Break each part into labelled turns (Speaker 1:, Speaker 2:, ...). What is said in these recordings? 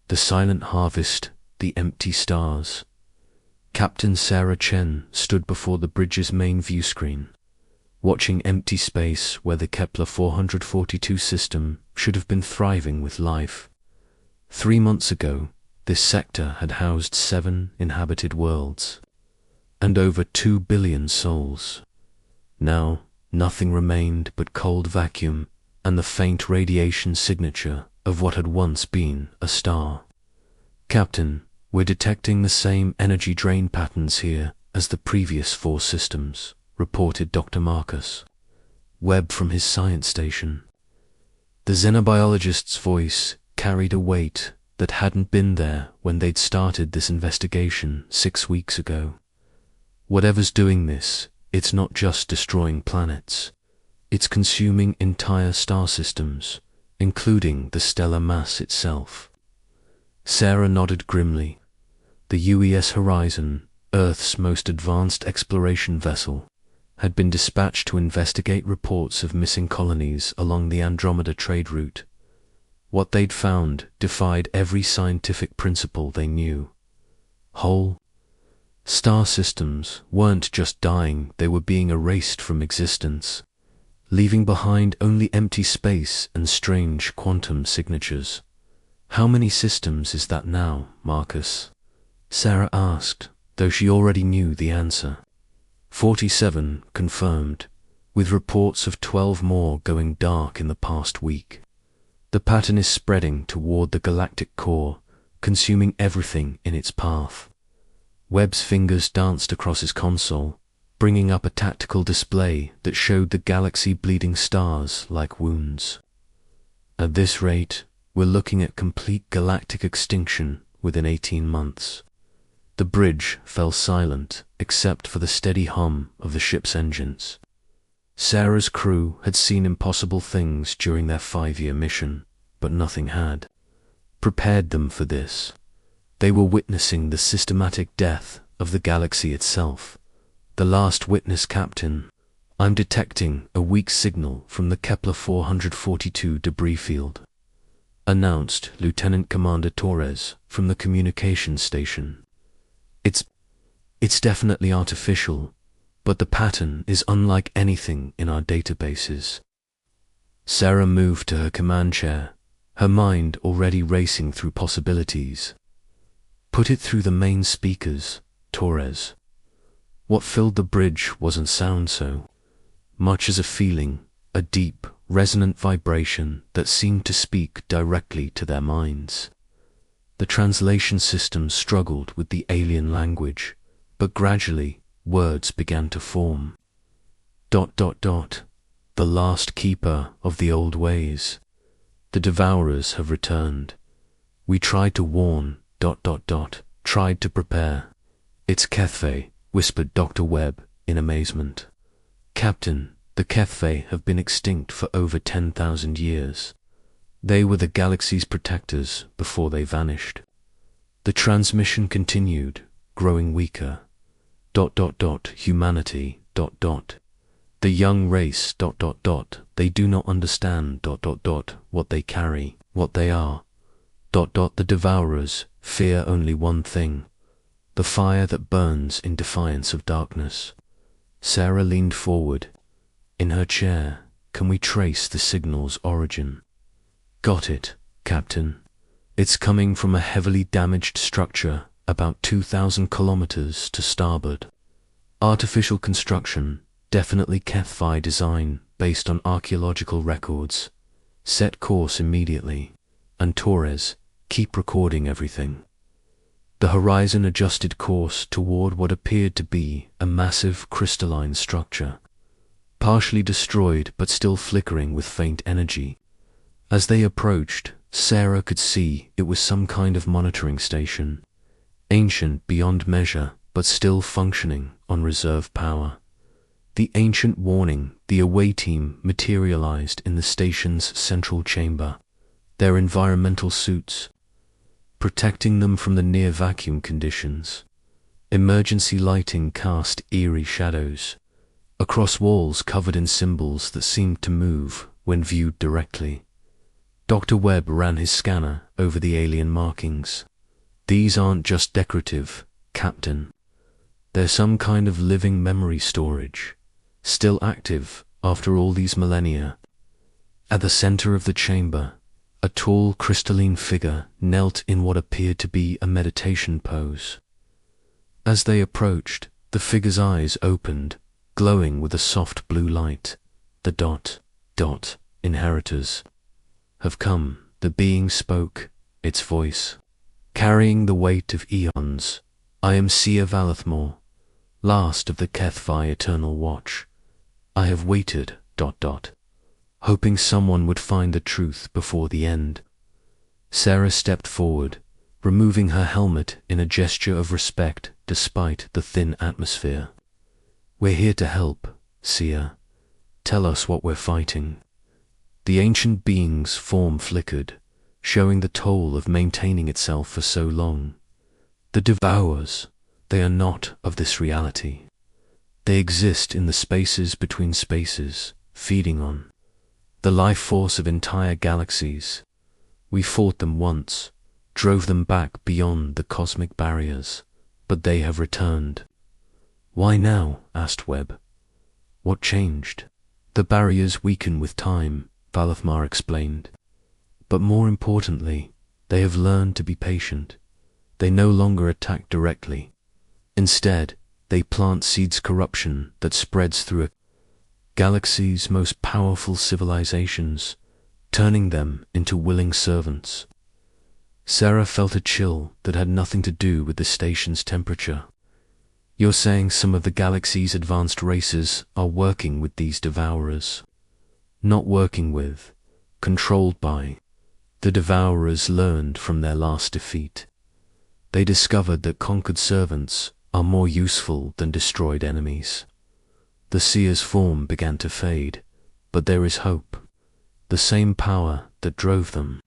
Speaker 1: The silent harvest, the empty stars. Captain Sarah Chen stood before the bridge's main view screen, watching empty space where the Kepler 442 system should have been thriving with life. 3 months ago, this sector had housed 7 inhabited worlds, and over 2 billion souls. Now, nothing remained but cold vacuum and the faint radiation signature of what had once been a star. Captain, we're detecting the same energy drain patterns here as the previous 4 systems, reported Dr. Marcus Webb from his science station. The xenobiologist's voice carried a weight that hadn't been there when they'd started this investigation 6 weeks ago. Whatever's doing this, it's not just destroying planets. It's consuming entire star systems, including the stellar mass itself. Sarah nodded grimly. The UES Horizon, Earth's most advanced exploration vessel, had been dispatched to investigate reports of missing colonies along the Andromeda trade route. What they'd found defied every scientific principle they knew. Whole star systems weren't just dying, they were being erased from existence, leaving behind only empty space and strange quantum signatures. How many systems is that now, Marcus? Sarah asked, though she already knew the answer. 47 confirmed, with reports of 12 more going dark in the past week. The pattern is spreading toward the galactic core, consuming everything in its path. Webb's fingers danced across his console, bringing up a tactical display that showed the galaxy bleeding stars like wounds. At this rate, we're looking at complete galactic extinction within 18 months. The bridge fell silent except for the steady hum of the ship's engines. Sarah's crew had seen impossible things during their 5-year mission, but nothing had prepared them for this. They were witnessing the systematic death of the galaxy itself. The last witness, Captain. I'm detecting a weak signal from the Kepler 442 debris field, announced Lieutenant Commander Torres from the communications station. It's definitely artificial, but the pattern is unlike anything in our databases. Sarah moved to her command chair, her mind already racing through possibilities. Put it through the main speakers, Torres. What filled the bridge wasn't sound so much as a feeling, a deep, resonant vibration that seemed to speak directly to their minds. The translation system struggled with the alien language, but gradually words began to form. ... The last keeper of the old ways. The devourers have returned. We tried to warn ... tried to prepare. It's Kethve, whispered Dr. Webb in amazement. Captain, the Kethve have been extinct for over 10,000 years. They were the galaxy's protectors before they vanished. The transmission continued, growing weaker. ... Humanity ... The young race ... They do not understand ... what they carry, what they are. ... The devourers fear only one thing, the fire that burns in defiance of darkness. Sarah leaned forward. In her chair, can we trace the signal's origin? Got it, Captain. It's coming from a heavily damaged structure about 2,000 kilometers to starboard. Artificial construction, definitely HFY design based on archaeological records. Set course immediately. And Torres, keep recording everything. The Horizon adjusted course toward what appeared to be a massive crystalline structure, partially destroyed but still flickering with faint energy. As they approached, Sarah could see it was some kind of monitoring station, ancient beyond measure but still functioning on reserve power. The ancient warning, the away team materialized in the station's central chamber, their environmental suits protecting them from the near vacuum conditions. Emergency lighting cast eerie shadows across walls covered in symbols that seemed to move when viewed directly. Dr. Webb ran his scanner over the alien markings. These aren't just decorative, Captain. They're some kind of living memory storage, still active after all these millennia. At the center of the chamber, a tall crystalline figure knelt in what appeared to be a meditation pose. As they approached, the figure's eyes opened, glowing with a soft blue light. The dot, inheritors have come, the being spoke, its voice carrying the weight of eons. I am Seer Valathmor, last of the HFY Eternal Watch. I have waited, hoping someone would find the truth before the end. Sarah stepped forward, removing her helmet in a gesture of respect despite the thin atmosphere. We're here to help, Seer. Tell us what we're fighting. The ancient being's form flickered, showing the toll of maintaining itself for so long. The Devourers, they are not of this reality. They exist in the spaces between spaces, feeding on the life force of entire galaxies. We fought them once, drove them back beyond the cosmic barriers, but they have returned. Why now? Asked Webb. What changed? The barriers weaken with time, Valathmar explained. But more importantly, they have learned to be patient. They no longer attack directly. Instead, they plant seeds corruption that spreads through a galaxy's most powerful civilizations, turning them into willing servants. Sarah felt a chill that had nothing to do with the station's temperature. You're saying some of the galaxy's advanced races are working with these Devourers? Not working with, controlled by. The Devourers learned from their last defeat. They discovered that conquered servants are more useful than destroyed enemies. The Seer's form began to fade, but there is hope. The same power that drove them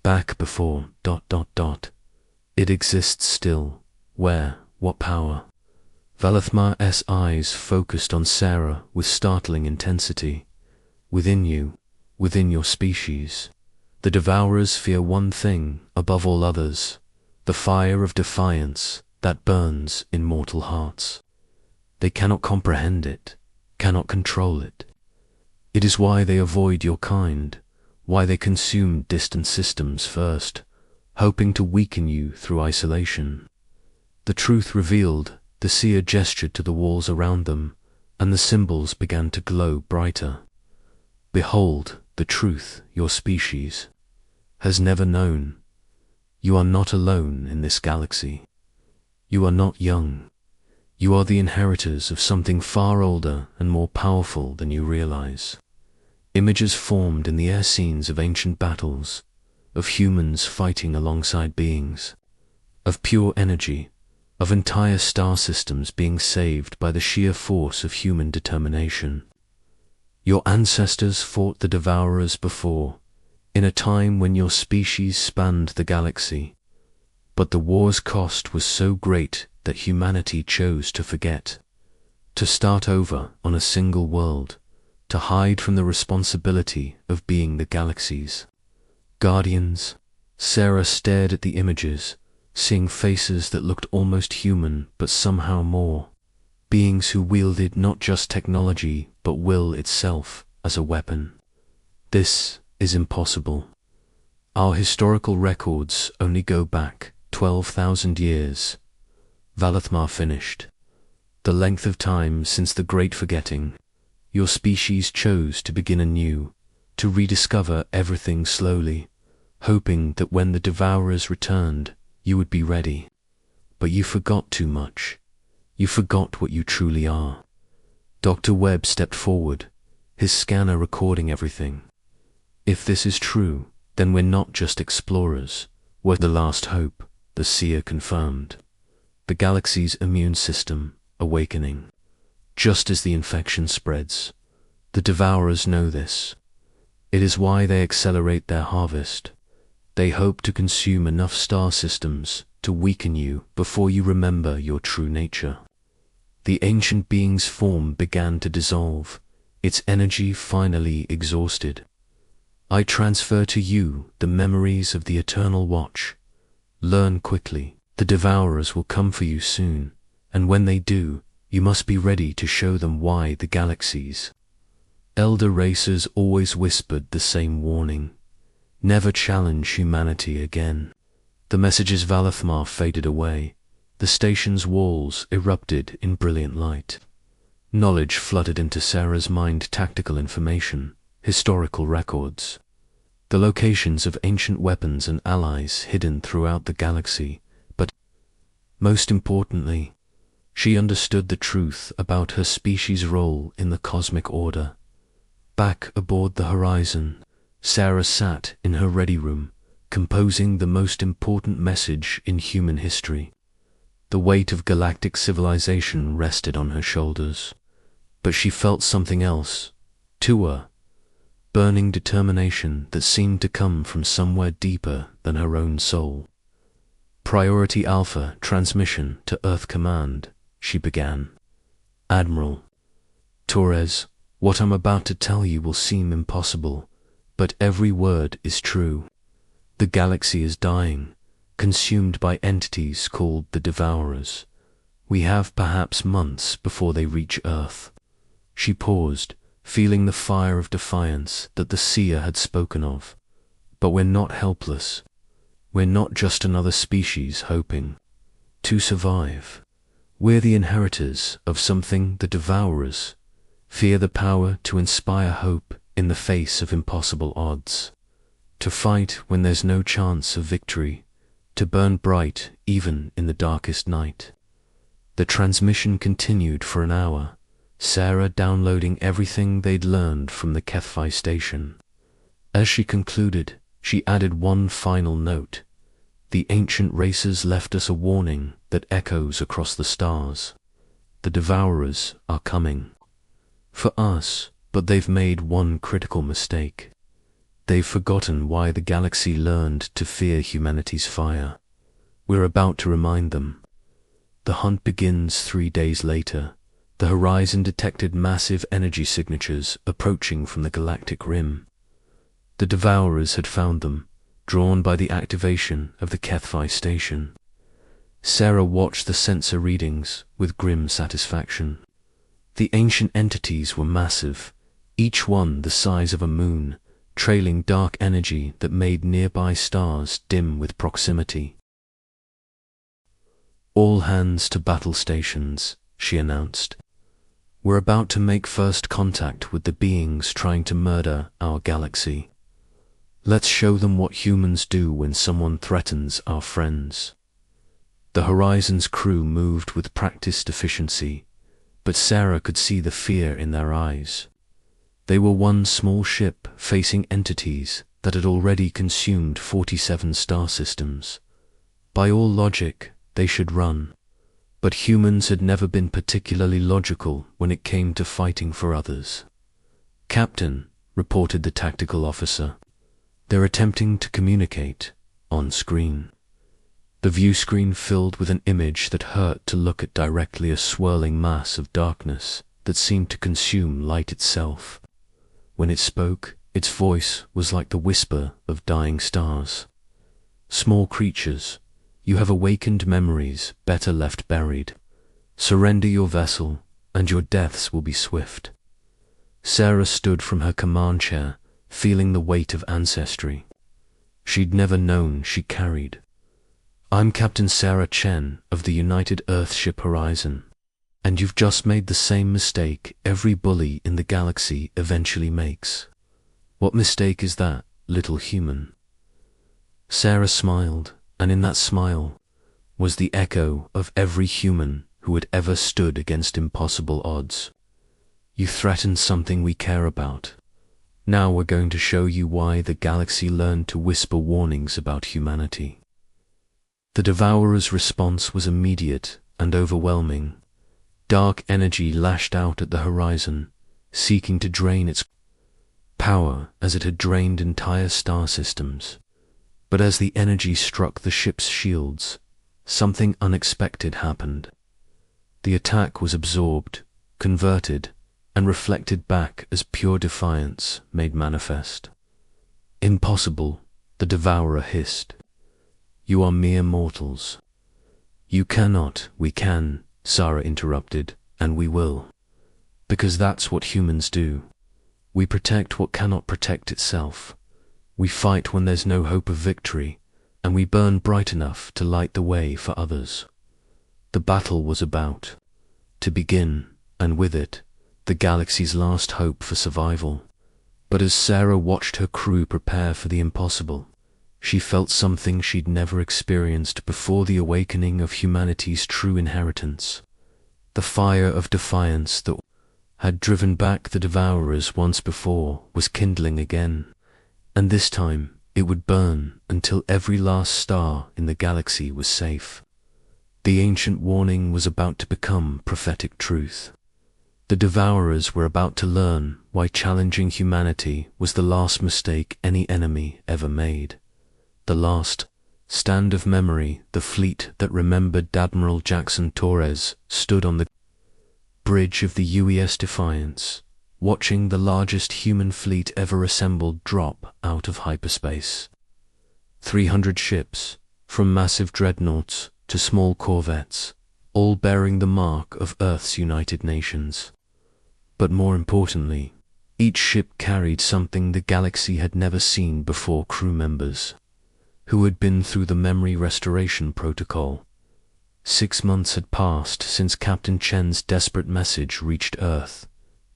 Speaker 1: back before ... It exists still. Where? What power? Valathmar's eyes focused on Sarah with startling intensity. Within you, within your species, the Devourers fear one thing above all others, the fire of defiance that burns in mortal hearts. They cannot comprehend it, cannot control it. It is why they avoid your kind, why they consume distant systems first, hoping to weaken you through isolation. The truth revealed, the Seer gestured to the walls around them, and the symbols began to glow brighter. Behold, the truth your species has never known. You are not alone in this galaxy. You are not young. You are the inheritors of something far older and more powerful than you realize. Images formed in the air scenes of ancient battles, of humans fighting alongside beings, of pure energy, of entire star systems being saved by the sheer force of human determination. Your ancestors fought the Devourers before, in a time when your species spanned the galaxy, but the war's cost was so great that humanity chose to forget, to start over on a single world, to hide from the responsibility of being the galaxy's guardians. Sarah stared at the images, seeing faces that looked almost human but somehow more, beings who wielded not just technology but will itself as a weapon. This is impossible. Our historical records only go back 12,000 years. Valathmar finished. The length of time since the Great Forgetting, your species chose to begin anew, to rediscover everything slowly, hoping that when the Devourers returned, you would be ready. But you forgot too much. You forgot what you truly are. Dr. Webb stepped forward, his scanner recording everything. If this is true, then we're not just explorers. We're the last hope, the Seer confirmed. The galaxy's immune system awakening. Just as the infection spreads, the Devourers know this. It is why they accelerate their harvest. They hope to consume enough star systems to weaken you before you remember your true nature. The ancient being's form began to dissolve, its energy finally exhausted. I transfer to you the memories of the Eternal Watch. Learn quickly. The Devourers will come for you soon, and when they do, you must be ready to show them why the galaxies. Elder racers always whispered the same warning. Never challenge humanity again. The message's Valathmar faded away. The station's walls erupted in brilliant light. Knowledge flooded into Sarah's mind: tactical information, historical records, the locations of ancient weapons and allies hidden throughout the galaxy, but, most importantly, she understood the truth about her species' role in the cosmic order. Back aboard the Horizon, Sarah sat in her ready room, composing the most important message in human history. The weight of galactic civilization rested on her shoulders, but she felt something else, to her, burning determination that seemed to come from somewhere deeper than her own soul. Priority Alpha transmission to Earth Command, she began. Admiral Torres, what I'm about to tell you will seem impossible, but every word is true. The galaxy is dying, consumed by entities called the Devourers. We have perhaps months before they reach Earth. She paused, feeling the fire of defiance that the seer had spoken of. But we're not helpless. We're not just another species hoping to survive. We're the inheritors of something the Devourers fear: the power to inspire hope in the face of impossible odds, to fight when there's no chance of victory, to burn bright even in the darkest night. The transmission continued for an hour, Sarah downloading everything they'd learned from the HFY station. As she concluded, she added one final note. The ancient racers left us a warning that echoes across the stars. The Devourers are coming. For us, but they've made one critical mistake. They've forgotten why the galaxy learned to fear humanity's fire. We're about to remind them. The hunt begins 3 days later. The Horizon detected massive energy signatures approaching from the galactic rim. The Devourers had found them, drawn by the activation of the HFY station. Sarah watched the sensor readings with grim satisfaction. The ancient entities were massive, each one the size of a moon, trailing dark energy that made nearby stars dim with proximity. All hands to battle stations, she announced. We're about to make first contact with the beings trying to murder our galaxy. Let's show them what humans do when someone threatens our friends. The Horizon's crew moved with practiced efficiency, but Sarah could see the fear in their eyes. They were one small ship facing entities that had already consumed 47 star systems. By all logic, they should run, but humans had never been particularly logical when it came to fighting for others. Captain, reported the tactical officer. They're attempting to communicate, on screen. The view screen filled with an image that hurt to look at directly: a swirling mass of darkness that seemed to consume light itself. When it spoke, its voice was like the whisper of dying stars. Small creatures, you have awakened memories better left buried. Surrender your vessel, and your deaths will be swift. Sarah stood from her command chair, feeling the weight of ancestry she'd never known she carried. I'm Captain Sarah Chen of the United Earthship Horizon, and you've just made the same mistake every bully in the galaxy eventually makes. What mistake is that, little human? Sarah smiled, and in that smile was the echo of every human who had ever stood against impossible odds. You threatened something we care about. Now we're going to show you why the galaxy learned to whisper warnings about humanity. The Devourer's response was immediate and overwhelming. Dark energy lashed out at the Horizon, seeking to drain its power as it had drained entire star systems. But as the energy struck the ship's shields, something unexpected happened. The attack was absorbed, converted, and reflected back as pure defiance made manifest. Impossible, the devourer hissed. You are mere mortals. You cannot, we can, Sarah interrupted, and we will. Because that's what humans do. We protect what cannot protect itself. We fight when there's no hope of victory, and we burn bright enough to light the way for others. The battle was about to begin, and with it, the galaxy's last hope for survival. But as Sarah watched her crew prepare for the impossible, she felt something she'd never experienced before: the awakening of humanity's true inheritance. The fire of defiance that had driven back the devourers once before was kindling again, and this time it would burn until every last star in the galaxy was safe. The ancient warning was about to become prophetic truth. The devourers were about to learn why challenging humanity was the last mistake any enemy ever made. The last stand of memory. The fleet that remembered Admiral Jackson Torres stood on the bridge of the UES Defiance, watching the largest human fleet ever assembled drop out of hyperspace. 300 ships, from massive dreadnoughts to small corvettes, all bearing the mark of Earth's United Nations. But more importantly, each ship carried something the galaxy had never seen before: crew members who had been through the memory restoration protocol. 6 months had passed since Captain Chen's desperate message reached Earth.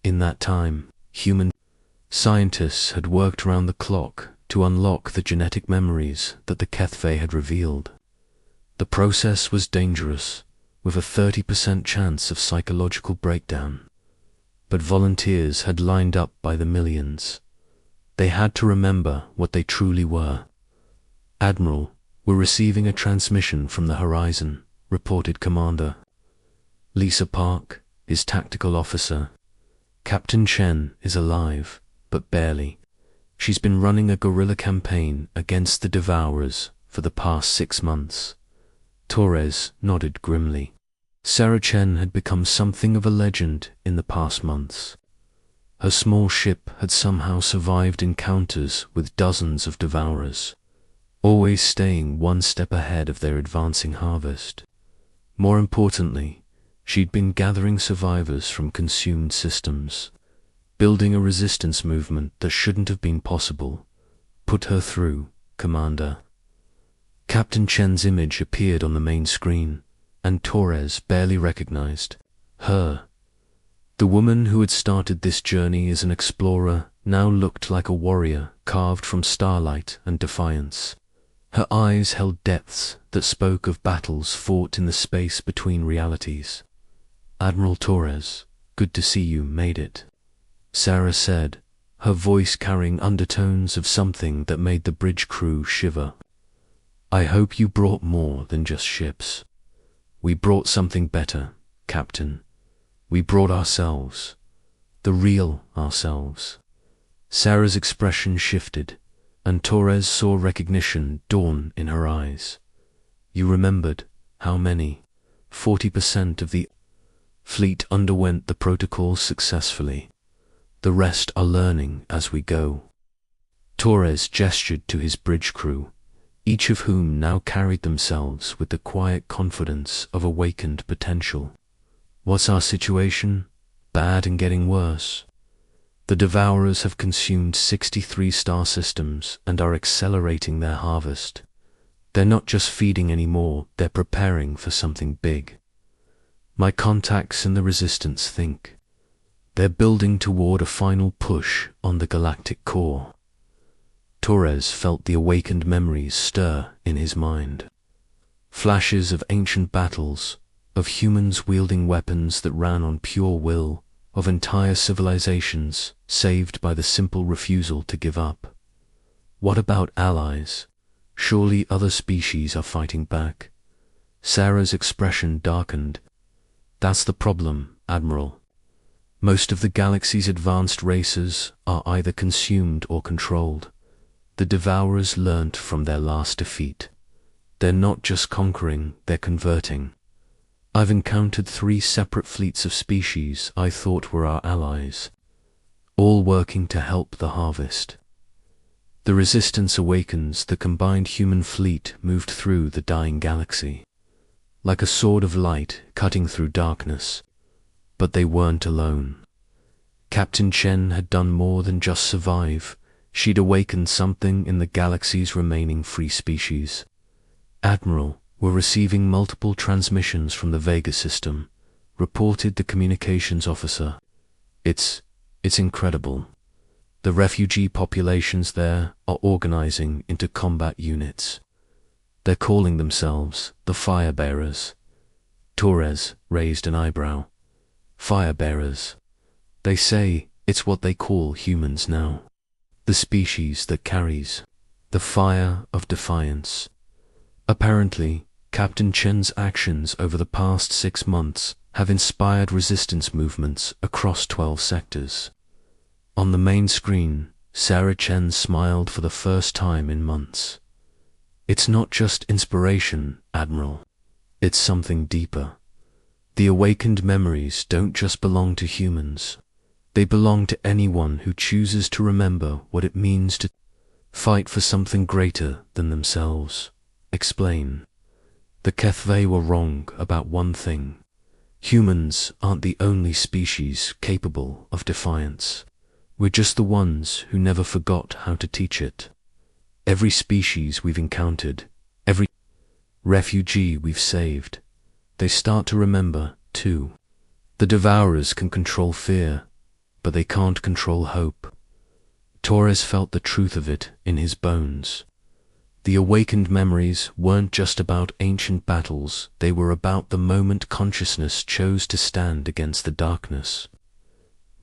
Speaker 1: In that time, human scientists had worked round the clock to unlock the genetic memories that the Kethve had revealed. The process was dangerous, with a 30% chance of psychological breakdown. But volunteers had lined up by the millions. They had to remember what they truly were. "Admiral, we're receiving a transmission from the horizon," reported Commander Lisa Park, his tactical officer. "Captain Chen is alive, but barely. She's been running a guerrilla campaign against the Devourers for the past 6 months. Torres nodded grimly. Sarah Chen had become something of a legend in the past months. Her small ship had somehow survived encounters with dozens of Devourers, always staying one step ahead of their advancing harvest. More importantly, she'd been gathering survivors from consumed systems, building a resistance movement that shouldn't have been possible. "Put her through, Commander." Captain Chen's image appeared on the main screen, and Torres barely recognized her. The woman who had started this journey as an explorer now looked like a warrior carved from starlight and defiance. Her eyes held depths that spoke of battles fought in the space between realities. "Admiral Torres, good to see you made it," Sarah said, her voice carrying undertones of something that made the bridge crew shiver. "I hope you brought more than just ships." "We brought something better, Captain. We brought ourselves. The real ourselves." Sarah's expression shifted, and Torres saw recognition dawn in her eyes. "You remembered how many? 40% of the fleet underwent the protocol successfully. The rest are learning as we go." Torres gestured to his bridge crew, each of whom now carried themselves with the quiet confidence of awakened potential. "What's our situation? Bad and getting worse. The Devourers have consumed 63 star systems and are accelerating their harvest. They're not just feeding anymore, they're preparing for something big. My contacts in the Resistance think they're building toward a final push on the galactic core." Torres felt the awakened memories stir in his mind. Flashes of ancient battles, of humans wielding weapons that ran on pure will, of entire civilizations saved by the simple refusal to give up. What about allies? Surely other species are fighting back. Sarah's expression darkened. "That's the problem, Admiral. Most of the galaxy's advanced races are either consumed or controlled. The Devourers learnt from their last defeat. They're not just conquering, they're converting. I've encountered 3 separate fleets of species I thought were our allies, all working to help the harvest. The resistance awakens. The combined human fleet moved through the dying galaxy, like a sword of light cutting through darkness. But they weren't alone. Captain Chen had done more than just survive. She'd awakened something in the galaxy's remaining free species. Admiral, we're receiving multiple transmissions from the Vega system, reported the communications officer. It's incredible. The refugee populations there are organizing into combat units. They're calling themselves the Firebearers. Torres raised an eyebrow. Firebearers. They say it's what they call humans now. The species that carries the fire of defiance. Apparently, Captain Chen's actions over the past 6 months have inspired resistance movements across 12 sectors. On the main screen, Sarah Chen smiled for the first time in months. It's not just inspiration, Admiral. It's something deeper. The awakened memories don't just belong to humans. They belong to anyone who chooses to remember what it means to fight for something greater than themselves. Explain. The HFY were wrong about one thing. Humans aren't the only species capable of defiance. We're just the ones who never forgot how to teach it. Every species we've encountered, every refugee we've saved, they start to remember, too. The Devourers can control fear, but they can't control hope. Torres felt the truth of it in his bones. The awakened memories weren't just about ancient battles, they were about the moment consciousness chose to stand against the darkness.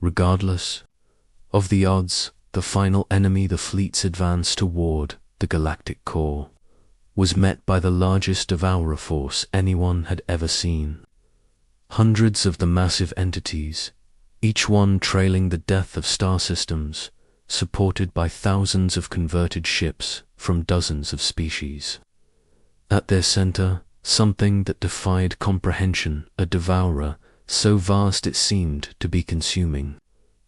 Speaker 1: Regardless of the odds, the final enemy the fleet's advance toward, the Galactic core, was met by the largest Devourer force anyone had ever seen. Hundreds of the massive entities, each one trailing the death of star systems, supported by thousands of converted ships from dozens of species. At their center, something that defied comprehension, a devourer so vast it seemed to be consuming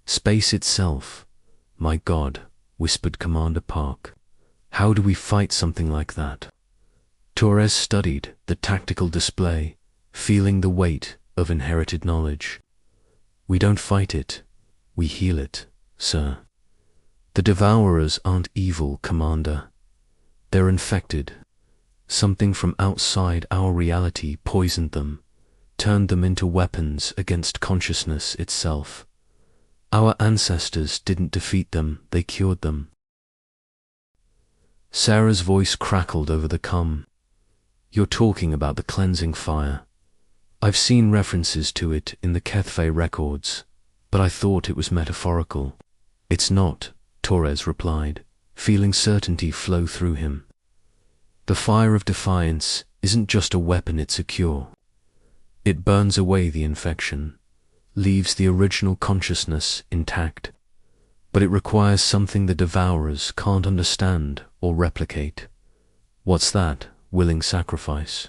Speaker 1: space itself. My God, whispered Commander Park. How do we fight something like that? Torres studied the tactical display, feeling the weight of inherited knowledge. We don't fight it, we heal it, sir. The Devourers aren't evil, Commander. They're infected. Something from outside our reality poisoned them, turned them into weapons against consciousness itself. Our ancestors didn't defeat them, they cured them. Sarah's voice crackled over the comm. You're talking about the cleansing fire. I've seen references to it in the HFY records, but I thought it was metaphorical. It's not, Torres replied, feeling certainty flow through him. The fire of defiance isn't just a weapon, it's a cure. It burns away the infection, leaves the original consciousness intact, but it requires something the Devourers can't understand or replicate. What's that? Willing sacrifice.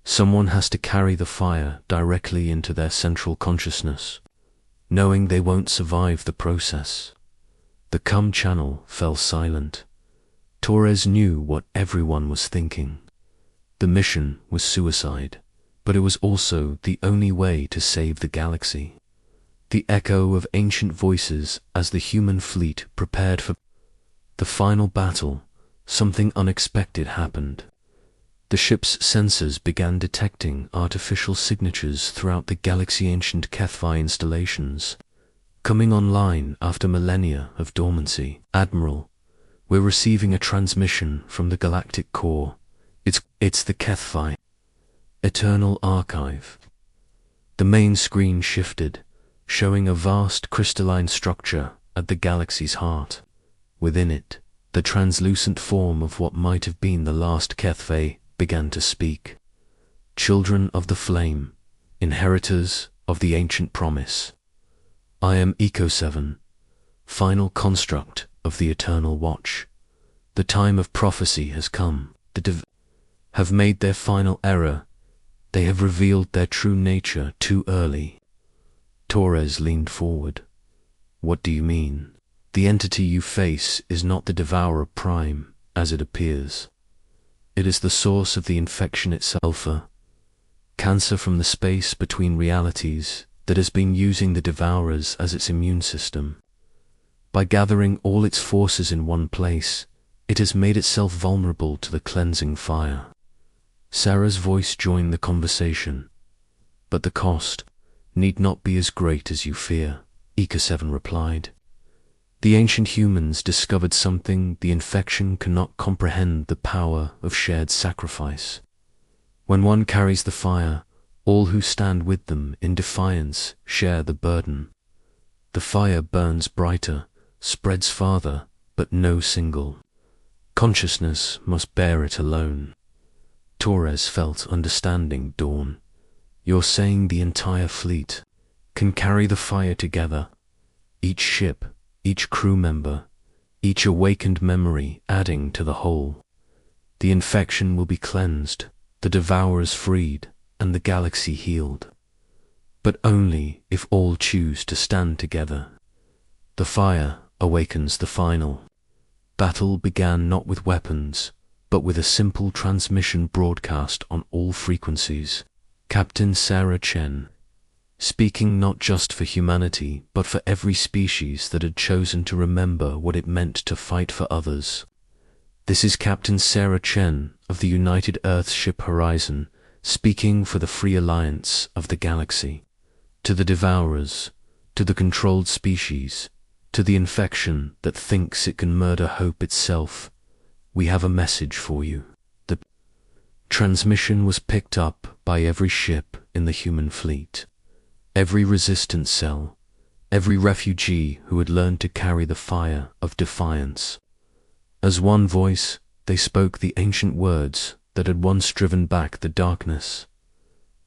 Speaker 1: Someone has to carry the fire directly into their central consciousness, knowing they won't survive the process. The comm channel fell silent. Torres knew what everyone was thinking. The mission was suicide, but it was also the only way to save the galaxy. The echo of ancient voices as the human fleet prepared for the final battle, something unexpected happened. The ship's sensors began detecting artificial signatures throughout the galaxy-ancient HFY installations, coming online after millennia of dormancy. Admiral, we're receiving a transmission from the Galactic core. It's the HFY Eternal Archive. The main screen shifted, showing a vast crystalline structure at the galaxy's heart. Within it, the translucent form of what might have been the last HFY began to speak. Children of the flame, inheritors of the ancient promise. I am Eco 7, final construct of the eternal watch. The time of prophecy has come. The have made their final error. They have revealed their true nature too early. Torres leaned forward. What do you mean? The entity you face is not the devourer prime, as it appears. It is the source of the infection itself, a cancer from the space between realities that has been using the devourers as its immune system. By gathering all its forces in one place, it has made itself vulnerable to the cleansing fire. Sarah's voice joined the conversation. But the cost need not be as great as you fear, Eka-7 replied. The ancient humans discovered something the infection cannot comprehend: the power of shared sacrifice. When one carries the fire, all who stand with them in defiance share the burden. The fire burns brighter, spreads farther, but no single consciousness must bear it alone. Torres felt understanding dawn. You're saying the entire fleet can carry the fire together. Each ship, each crew member, each awakened memory adding to the whole. The infection will be cleansed, the devourers freed, and the galaxy healed. But only if all choose to stand together. The fire awakens the final. Battle began not with weapons, but with a simple transmission broadcast on all frequencies. Captain Sarah Chen, speaking not just for humanity, but for every species that had chosen to remember what it meant to fight for others. This is Captain Sarah Chen of the United Earthship Horizon, speaking for the Free Alliance of the Galaxy. To the devourers, to the controlled species, to the infection that thinks it can murder hope itself, we have a message for you. The transmission was picked up by every ship in the human fleet, every resistance cell, every refugee who had learned to carry the fire of defiance. As one voice, they spoke the ancient words that had once driven back the darkness.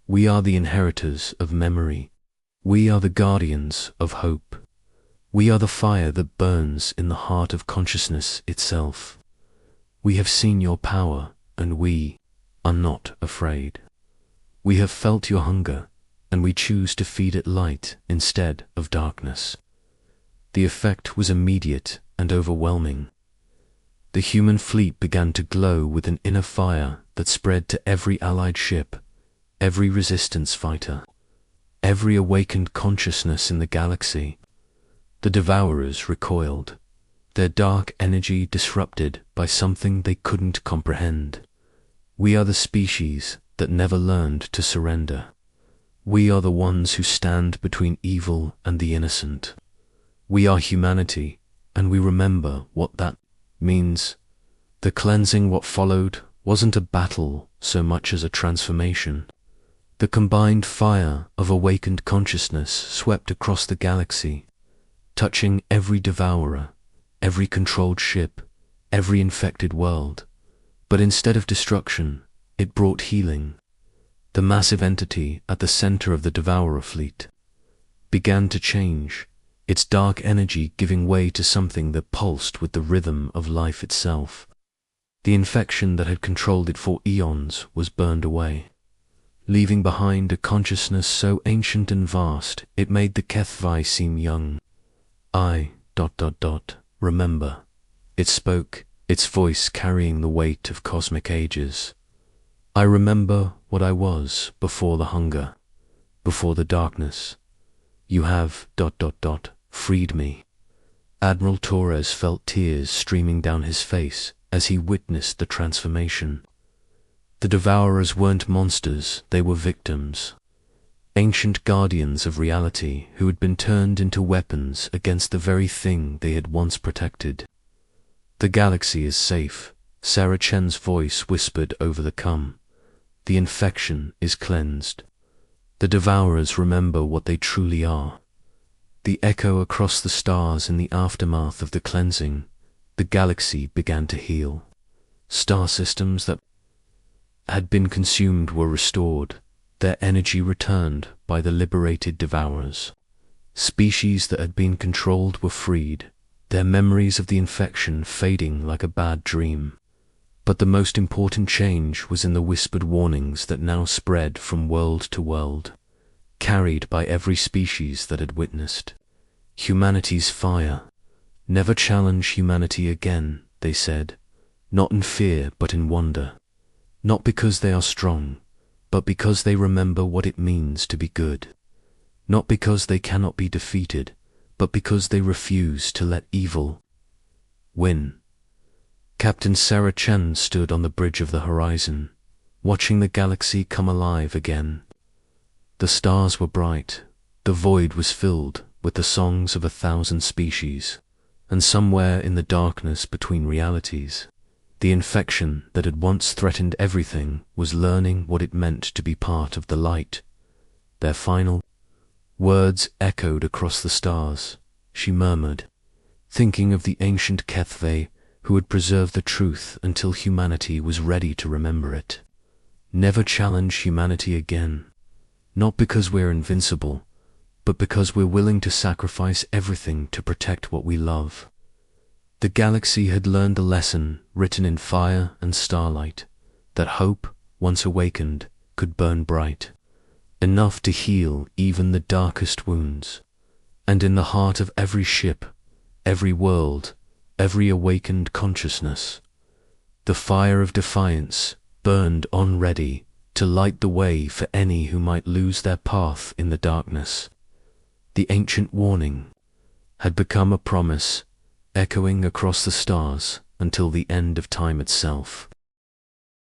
Speaker 1: We are the inheritors of memory. We are the guardians of hope. We are the fire that burns in the heart of consciousness itself. We have seen your power, and we are not afraid. We have felt your hunger, and we choose to feed it light instead of darkness. The effect was immediate and overwhelming. The human fleet began to glow with an inner fire that spread to every allied ship, every resistance fighter, every awakened consciousness in the galaxy. The devourers recoiled, their dark energy disrupted by something they couldn't comprehend. We are the species that never learned to surrender. We are the ones who stand between evil and the innocent. We are humanity, and we remember what that means. The cleansing what followed wasn't a battle so much as a transformation. The combined fire of awakened consciousness swept across the galaxy, touching every devourer, every controlled ship, every infected world. But instead of destruction, it brought healing. The massive entity at the center of the devourer fleet began to change, its dark energy giving way to something that pulsed with the rhythm of life itself. The infection that had controlled it for eons was burned away, leaving behind a consciousness so ancient and vast it made the HFY seem young. Remember. It spoke, its voice carrying the weight of cosmic ages. I remember what I was before the hunger, before the darkness. You have freed me. Admiral Torres felt tears streaming down his face as he witnessed the transformation. The devourers weren't monsters, they were victims. Ancient guardians of reality who had been turned into weapons against the very thing they had once protected. The galaxy is safe, Sarah Chen's voice whispered over the cum. The infection is cleansed. The devourers remember what they truly are. The echo across the stars in the aftermath of the cleansing, the galaxy began to heal. Star systems that had been consumed were restored, their energy returned by the liberated devourers. Species that had been controlled were freed, their memories of the infection fading like a bad dream. But the most important change was in the whispered warnings that now spread from world to world, carried by every species that had witnessed. Humanity's fire, Never challenge humanity again, they said, not in fear but in wonder. Not because they are strong, but because they remember what it means to be good. Not because they cannot be defeated, but because they refuse to let evil win. Captain Sarah Chen stood on the bridge of the horizon, watching the galaxy come alive again. The stars were bright, the void was filled with the songs of 1,000 species, and somewhere in the darkness between realities, the infection that had once threatened everything was learning what it meant to be part of the light. Their final words echoed across the stars. She murmured, thinking of the ancient HFY who had preserved the truth until humanity was ready to remember it. Never challenge humanity again, not because we're invincible, but because we're willing to sacrifice everything to protect what we love. The galaxy had learned a lesson written in fire and starlight, that hope, once awakened, could burn bright, enough to heal even the darkest wounds. And in the heart of every ship, every world, every awakened consciousness, the fire of defiance burned on, ready to light the way for any who might lose their path in the darkness. The ancient warning had become a promise, echoing across the stars until the end of time itself.